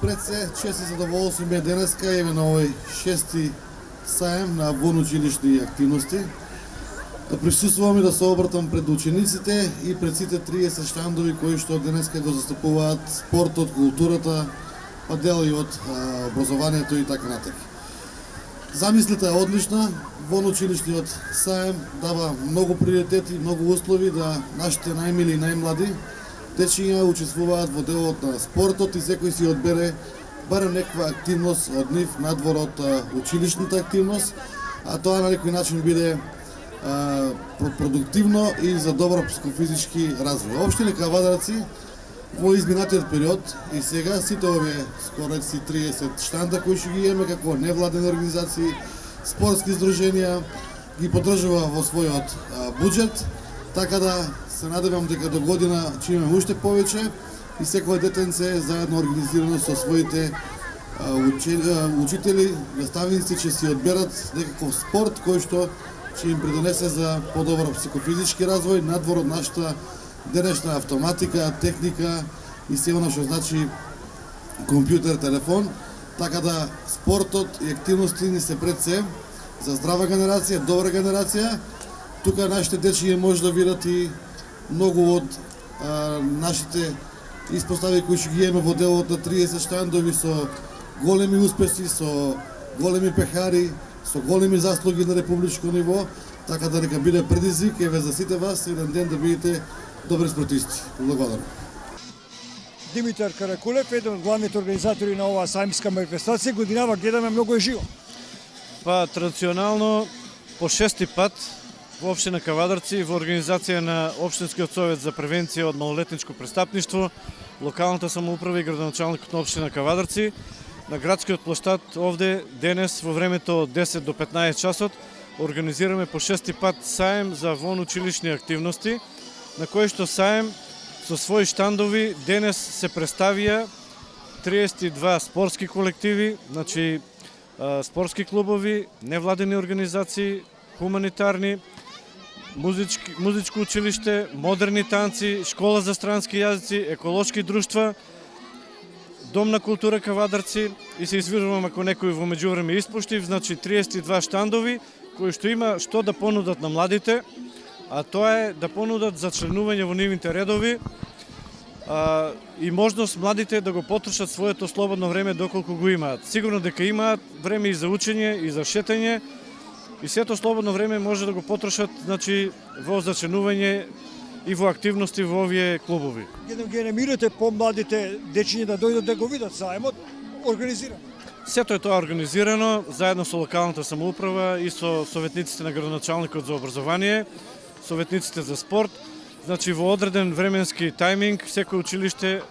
Пред се, чест и задоволство ми е денеска и на овој шести саем на военно-училишни активности. Да присуствувам и да се обратам пред учениците и пред сите 30 штандови кои што денеска го застапуваат спортот, културата, па дел и од образованието и така натаму. Замислите е одлична, военно-училишниот саем дава многу приоритети, многу услови да нашите најмили и најмлади дечиња учествуваат во делот на спортот и секој си одбере барем некаква активност од нив надвор од училишната активност, а тоа на некој начин биде продуктивно и за добро психофизички развој. Општина Кавадарци во изминатиот период и сега сите овие скоро 30 штанда кои што ги имаме како невладени организации, спортски здруженија ги поддржува во својот буџет, така да се надевам дека до година ќе имаме уште повеќе и секој детенце заедно организирано со своите учители, наставници ќе си одберат некаков спорт кој што ќе им придонесе за подобар психофизички развој надвор од нашата денешна автоматика, техника и се она што значи компјутер, телефон, така да спортот и активности ни се пред се за здрава генерација, добра генерација. Тука нашите дечиња може да видат и многу од нашите испостави кои што ги имаме во делот на 30 штандови со големи успеси, со големи пехари, со големи заслуги на републичко ниво, така да нека биде предизвик еве за сите вас еден ден да бидете добри спортисти. Благодарам. Димитар Каракулев, еден од главните организатори на оваа сајмска манифестација, годинава гледаме многу живо. Па традиционално по шести пат во општина Кавадарци во организација на Општинскиот совет за превенција од малолетничко престапништво, локалната самоуправа и градоначалникот на општина Кавадарци на градскиот плоштад овде денес во времето од 10 до 15 часот организираме по шести пат саем за военно-училишни активности, на кој што саем со своји штандови денес се представија 32 спортски колективи, значи спортски клубови, невладени организации, хуманитарни, музичко училиште, модерни танци, школа за странски јазици, еколошки друштва, Дом на култура Кавадарци и се извинувам ако некој во меѓувреме испуштив, значи 32 штандови кои што има што да понудат на младите, а тоа е да понудат за членување во нивните редови и можност младите да го потрошат своето слободно време доколку го имаат. Сигурно дека имаат време и за учење и за шетање и сето слободно време може да го потрошат значи во зачленување и во активности во овие клубови. Ги анемирате помладите дечиња да дојдат да го видат саемот организирано. Сето е тоа организирано заедно со локалната самоуправа и со советниците на градоначалникот за образование, советниците за спорт. Значи во одреден временски тајминг секој училиште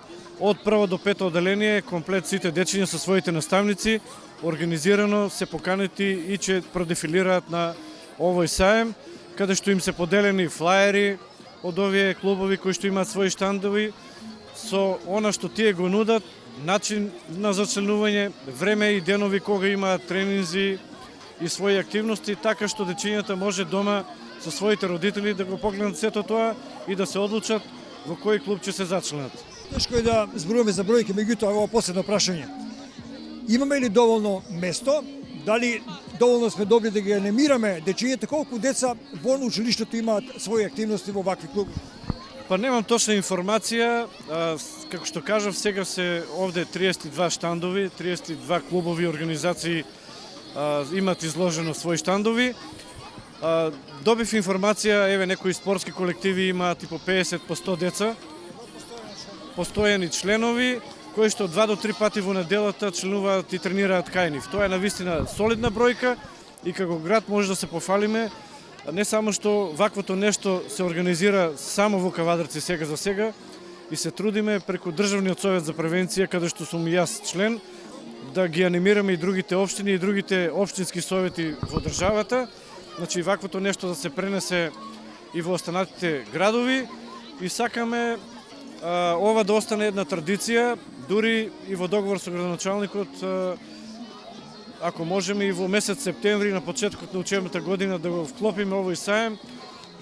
од прво до пето оделение комплет сите дечиња со своите наставници организирано се поканети и ќе продефилираат на овој саем, каде што им се поделени флаери од овие клубови кои што имаат своји штандови со она што тие го нудат, начин на зачленување, време и денови кога имаат тренинзи и своји активности, така што дечињата може дома со своите родители да го погледнат сето тоа и да се одлучат во кој клуб ќе се зачленат. Тешко е да зборуваме за бројки, меѓутоа ова последно прашање. Имаме ли доволно место? Дали доволно сме добри да ги анимираме дечињата, колку деца во училиштето имаат своји активности во вакви клубови? Па немам точна информација, како што кажав, сега се овде 32 штандови, 32 клубови, организации имат изложено своји штандови. Добив информација, еве некои спортски колективи имаат и по 50 по 100 деца, постојани членови, кои што 2 до 3 пати во неделата членуваат и тренираат кај нив. Тоа е навистина солидна бројка и како град може да се пофалиме, не само што ваквото нешто се организира само во Кавадарци сега за сега и се трудиме преку Државниот совет за превенција, каде што сум и јас член, да ги анимираме и другите општини и другите општински совети во државата. Значи ваквото нешто да се пренесе и во останатите градови и сакаме ова да остане една традиција, дури и во договор со градоначалникот, ако можеме и во месец септември на почетокот на учебната година да го вклопиме овој саем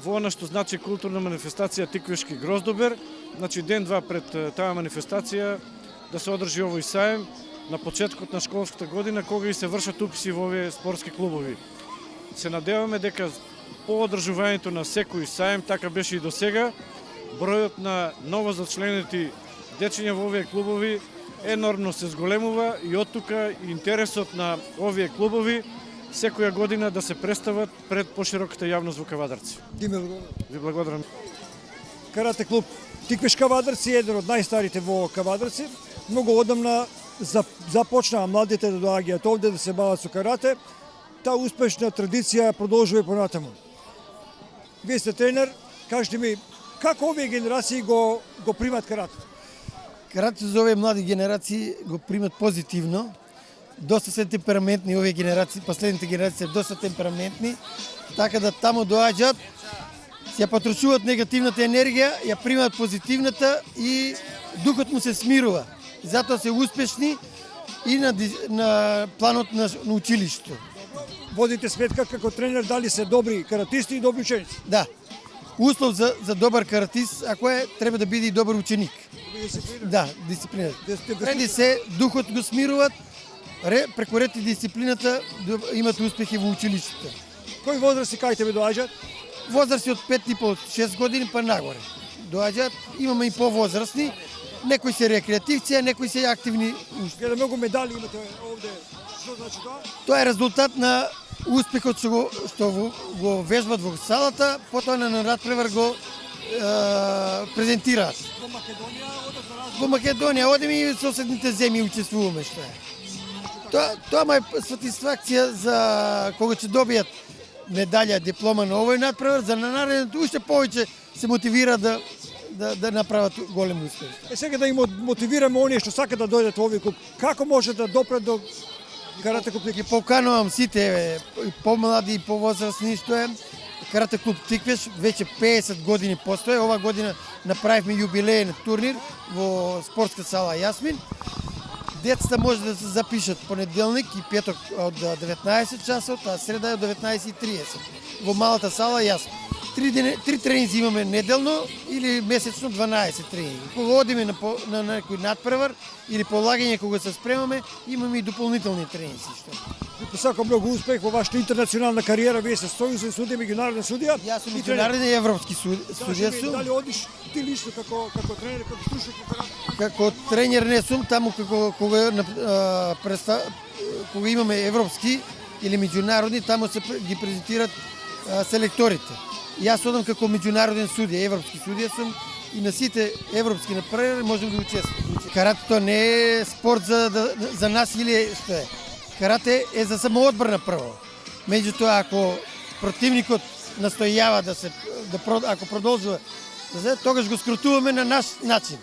во она што значи културна манифестација Тиквешки гроздобер. Значи ден-два пред таа манифестација да се одржи овој саем на почеткот на школската година, кога и се вршат уписи во овие спортски клубови. Се надеваме дека по одржувањето на секој саем, така беше и до сега, бројот на новозачленети дечиња во овие клубови енормно се зголемува и оттука интересот на овие клубови секоја година да се представат пред пошироката јавност во Кавадарци. Диме, благодарам. Ви благодарам. Карате клуб Тиквеш Кавадарци е еден од најстарите во Кавадарци. Многу одамна започнаа младите да доаѓаат овде да се бават со карате. Таа успешна традиција продолжува и понатаму. Вие сте тренер, кажете ми како овие генерации го примат карате? Карате за овие млади генерации го примат позитивно. Доста се темпераментни овие генерации, последните генерации се доста темпераментни, така да таму доаѓаат, ја потрошуваат негативната енергија, ја примаат позитивната и духот му се смирува. Затоа се успешни и на планот на училиштето. Водите сметка како тренер дали се добри каратисти и добри ученици? Да. Услов за добар каратист, ако треба да биде и добар ученик. Да, дисциплина. Преди се духот го смируваат, преку ред и дисциплината имат успехи во училиштето. Кои возрасти кај тебе доаѓаат? Возрасти од 5,5-6 години па нагоре. Доаѓаат, имаме и повозрастни, некои се рекреативци, а некои се активни. Гледам многу медали имате овде. Што значи тоа? Тоа е резултат на успехот што го вежбат во салата, потоа на надпревар го презентираат. Во Македонија одат на разговор. Во Македонија одиме и соседните земји учествуваме што е. Тоа ма е сатисфакција за кога ќе добијат медалја, диплома на овој надпревар, за наредното уште повеќе се мотивира да направат голем успех. Сега да им мотивираме оние што сакаат да дојдат во овој клуб. Како може да допрат до карате клуб? Ги поканувам сите помлади и повозрастни што е Карате клуб Тиквеш, веќе 50 години постои. Ова година направивме јубилеен турнир во спортска сала Јасмин. Децата може да се запишат понеделник и петок од 19 часот, а среда од 19:30 во малата сала Јасмин. Три тренинзи имаме неделно или месечно 12 тренинги. Кога одиме на некој надпревар или полагање кога се спремаме, имаме и дополнителни тренинзи. Ви посакам многу успех во вашата интернационална кариера. Вие сте сојузен судија, меѓународен судија. Јас сум меѓународен и европски судија сум. Дали одиш ти лично како тренер, како стручен по карате? Како тренер не сум, таму кога имаме европски или меѓународни, таму се ги презентират селекторите. Јас одам како меѓународен судија, европски судија сум и на сите европски надпревари можам да учествувам. Каратето не е спорт за насилие што е. Карате е за самоодбрана прво. Меѓутоа, ако противникот настојава ако продолжува, тогаш го скрутуваме на наш начин.